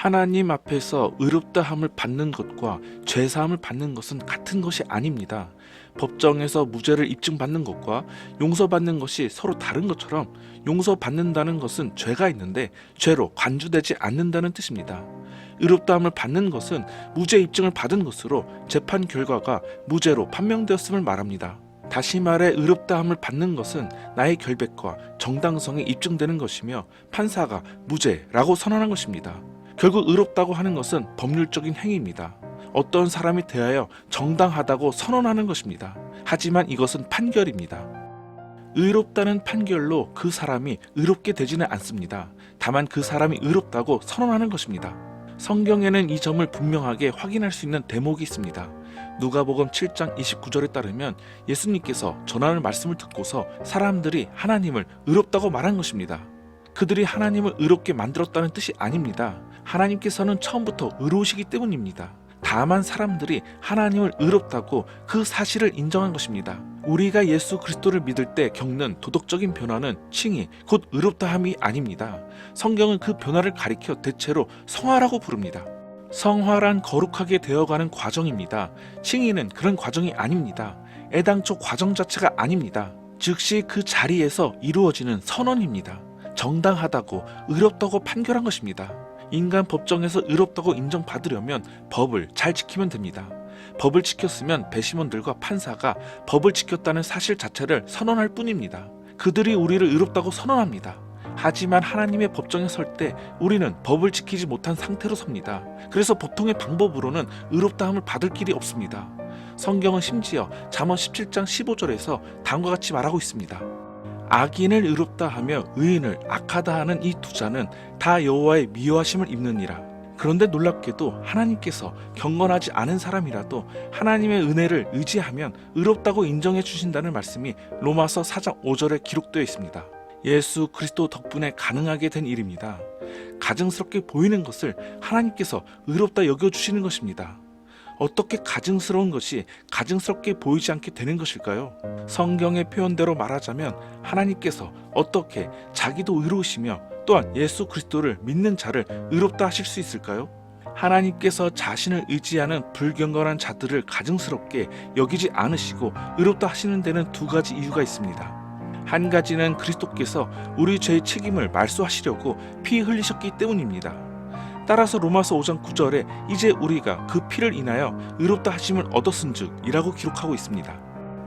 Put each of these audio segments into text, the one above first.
하나님 앞에서 의롭다함을 받는 것과 죄사함을 받는 것은 같은 것이 아닙니다. 법정에서 무죄를 입증받는 것과 용서받는 것이 서로 다른 것처럼 용서받는다는 것은 죄가 있는데 죄로 간주되지 않는다는 뜻입니다. 의롭다함을 받는 것은 무죄 입증을 받은 것으로 재판 결과가 무죄로 판명되었음을 말합니다. 다시 말해 의롭다함을 받는 것은 나의 결백과 정당성이 입증되는 것이며 판사가 무죄라고 선언한 것입니다. 결국 의롭다고 하는 것은 법률적인 행위입니다. 어떤 사람이 대하여 정당하다고 선언하는 것입니다. 하지만 이것은 판결입니다. 의롭다는 판결로 그 사람이 의롭게 되지는 않습니다. 다만 그 사람이 의롭다고 선언하는 것입니다. 성경에는 이 점을 분명하게 확인할 수 있는 대목이 있습니다. 누가복음 7장 29절에 따르면 예수님께서 전하는 말씀을 듣고서 사람들이 하나님을 의롭다고 말한 것입니다. 그들이 하나님을 의롭게 만들었다는 뜻이 아닙니다. 하나님께서는 처음부터 의로우시기 때문입니다. 다만 사람들이 하나님을 의롭다고 그 사실을 인정한 것입니다. 우리가 예수 그리스도를 믿을 때 겪는 도덕적인 변화는 칭의, 곧 의롭다함이 아닙니다. 성경은 그 변화를 가리켜 대체로 성화라고 부릅니다. 성화란 거룩하게 되어가는 과정입니다. 칭의는 그런 과정이 아닙니다. 애당초 과정 자체가 아닙니다. 즉시 그 자리에서 이루어지는 선언입니다. 정당하다고 의롭다고 판결한 것입니다. 인간 법정에서 의롭다고 인정받으려면 법을 잘 지키면 됩니다. 법을 지켰으면 배심원들과 판사가 법을 지켰다는 사실 자체를 선언할 뿐입니다. 그들이 우리를 의롭다고 선언합니다. 하지만 하나님의 법정에 설 때 우리는 법을 지키지 못한 상태로 섭니다. 그래서 보통의 방법으로는 의롭다함을 받을 길이 없습니다. 성경은 심지어 잠언 17장 15절에서 다음과 같이 말하고 있습니다. 악인을 의롭다 하며 의인을 악하다 하는 이 두 자는 다 여호와의 미워하심을 입느니라. 그런데 놀랍게도 하나님께서 경건하지 않은 사람이라도 하나님의 은혜를 의지하면 의롭다고 인정해 주신다는 말씀이 로마서 4장 5절에 기록되어 있습니다. 예수 그리스도 덕분에 가능하게 된 일입니다. 가증스럽게 보이는 것을 하나님께서 의롭다 여겨주시는 것입니다. 어떻게 가증스러운 것이 가증스럽게 보이지 않게 되는 것일까요? 성경의 표현대로 말하자면 하나님께서 어떻게 자기도 의로우시며 또한 예수 그리스도를 믿는 자를 의롭다 하실 수 있을까요? 하나님께서 자신을 의지하는 불경건한 자들을 가증스럽게 여기지 않으시고 의롭다 하시는 데는 두 가지 이유가 있습니다. 한 가지는 그리스도께서 우리 죄의 책임을 말소하시려고 피 흘리셨기 때문입니다. 따라서 로마서 5장 9절에 이제 우리가 그 피를 인하여 의롭다 하심을 얻었은즉 이라고 기록하고 있습니다.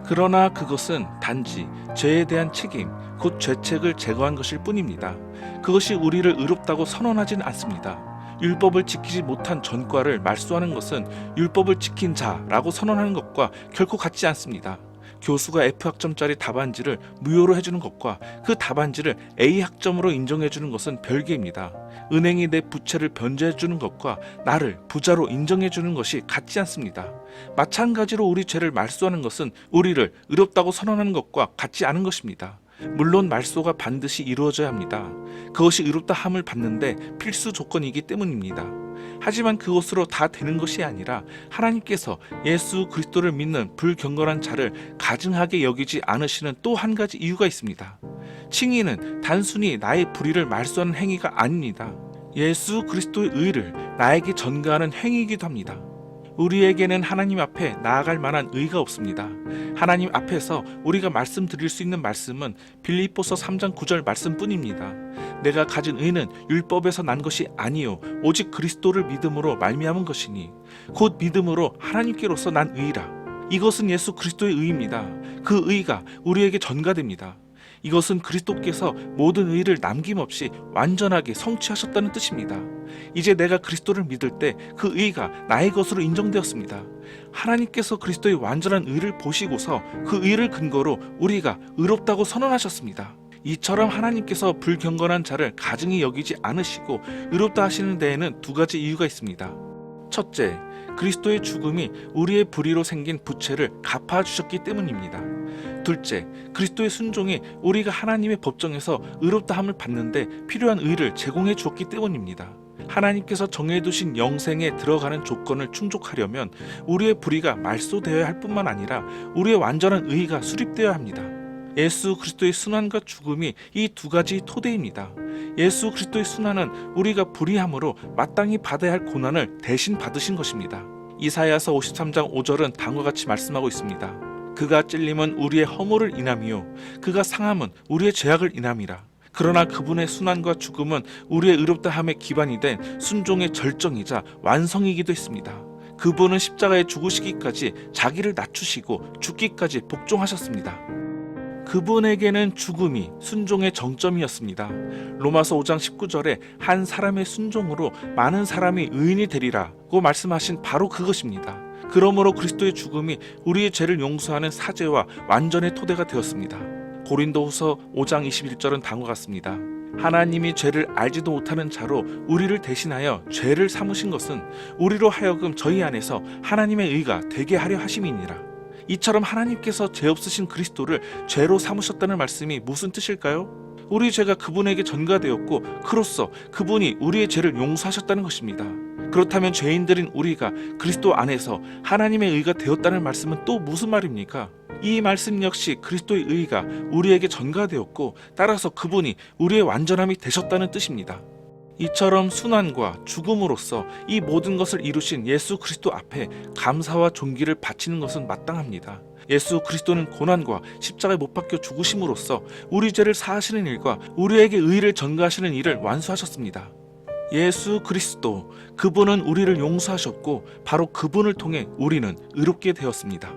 그러나 그것은 단지 죄에 대한 책임, 곧 죄책을 제거한 것일 뿐입니다. 그것이 우리를 의롭다고 선언하지는 않습니다. 율법을 지키지 못한 전과를 말소하는 것은 율법을 지킨 자라고 선언하는 것과 결코 같지 않습니다. 교수가 F학점짜리 답안지를 무효로 해주는 것과 그 답안지를 A학점으로 인정해주는 것은 별개입니다. 은행이 내 부채를 변제해주는 것과 나를 부자로 인정해주는 것이 같지 않습니다. 마찬가지로 우리 죄를 말소하는 것은 우리를 의롭다고 선언하는 것과 같지 않은 것입니다. 물론 말소가 반드시 이루어져야 합니다. 그것이 의롭다 함을 받는데 필수 조건이기 때문입니다. 하지만 그것으로 다 되는 것이 아니라 하나님께서 예수 그리스도를 믿는 불경건한 자를 가증하게 여기지 않으시는 또 한 가지 이유가 있습니다. 칭의는 단순히 나의 불의를 말소하는 행위가 아닙니다. 예수 그리스도의 의를 나에게 전가하는 행위이기도 합니다. 우리에게는 하나님 앞에 나아갈 만한 의가 없습니다. 하나님 앞에서 우리가 말씀드릴 수 있는 말씀은 빌립보서 3장 9절 말씀뿐입니다. 내가 가진 의는 율법에서 난 것이 아니요 오직 그리스도를 믿음으로 말미암은 것이니 곧 믿음으로 하나님께로서 난 의라. 이것은 예수 그리스도의 의입니다. 그 의가 우리에게 전가됩니다. 이것은 그리스도께서 모든 의를 남김없이 완전하게 성취하셨다는 뜻입니다. 이제 내가 그리스도를 믿을 때 그 의가 나의 것으로 인정되었습니다. 하나님께서 그리스도의 완전한 의를 보시고서 그 의를 근거로 우리가 의롭다고 선언하셨습니다. 이처럼 하나님께서 불경건한 자를 가증히 여기지 않으시고 의롭다 하시는 데에는 두 가지 이유가 있습니다. 첫째, 그리스도의 죽음이 우리의 불의로 생긴 부채를 갚아주셨기 때문입니다. 둘째, 그리스도의 순종이 우리가 하나님의 법정에서 의롭다함을 받는데 필요한 의를 제공해 주었기 때문입니다. 하나님께서 정해두신 영생에 들어가는 조건을 충족하려면 우리의 불의가 말소되어야 할 뿐만 아니라 우리의 완전한 의가 수립되어야 합니다. 예수 그리스도의 순환과 죽음이 이 두 가지 토대입니다. 예수 그리스도의 순환은 우리가 불의함으로 마땅히 받아야 할 고난을 대신 받으신 것입니다. 이사야서 53장 5절은 다음과 같이 말씀하고 있습니다. 그가 찔림은 우리의 허물을 인함이요 그가 상함은 우리의 죄악을 인함이라. 그러나 그분의 순환과 죽음은 우리의 의롭다함의 기반이 된 순종의 절정이자 완성이기도 했습니다. 그분은 십자가에 죽으시기까지 자기를 낮추시고 죽기까지 복종하셨습니다. 그분에게는 죽음이 순종의 정점이었습니다. 로마서 5장 19절에 한 사람의 순종으로 많은 사람이 의인이 되리라고 말씀하신 바로 그것입니다. 그러므로 그리스도의 죽음이 우리의 죄를 용서하는 사죄와 완전의 토대가 되었습니다. 고린도후서 5장 21절은 다음과 같습니다. 하나님이 죄를 알지도 못하는 자로 우리를 대신하여 죄를 삼으신 것은 우리로 하여금 저희 안에서 하나님의 의가 되게 하려 하심이니라. 이처럼 하나님께서 죄 없으신 그리스도를 죄로 삼으셨다는 말씀이 무슨 뜻일까요? 우리 죄가 그분에게 전가되었고 그로써 그분이 우리의 죄를 용서하셨다는 것입니다. 그렇다면 죄인들인 우리가 그리스도 안에서 하나님의 의가 되었다는 말씀은 또 무슨 말입니까? 이 말씀 역시 그리스도의 의가 우리에게 전가되었고 따라서 그분이 우리의 완전함이 되셨다는 뜻입니다. 이처럼 순환과 죽음으로써 이 모든 것을 이루신 예수 그리스도 앞에 감사와 존귀를 바치는 것은 마땅합니다. 예수 그리스도는 고난과 십자가에 못 박혀 죽으심으로써 우리 죄를 사하시는 일과 우리에게 의를 전가하시는 일을 완수하셨습니다. 예수 그리스도, 그분은 우리를 용서하셨고 바로 그분을 통해 우리는 의롭게 되었습니다.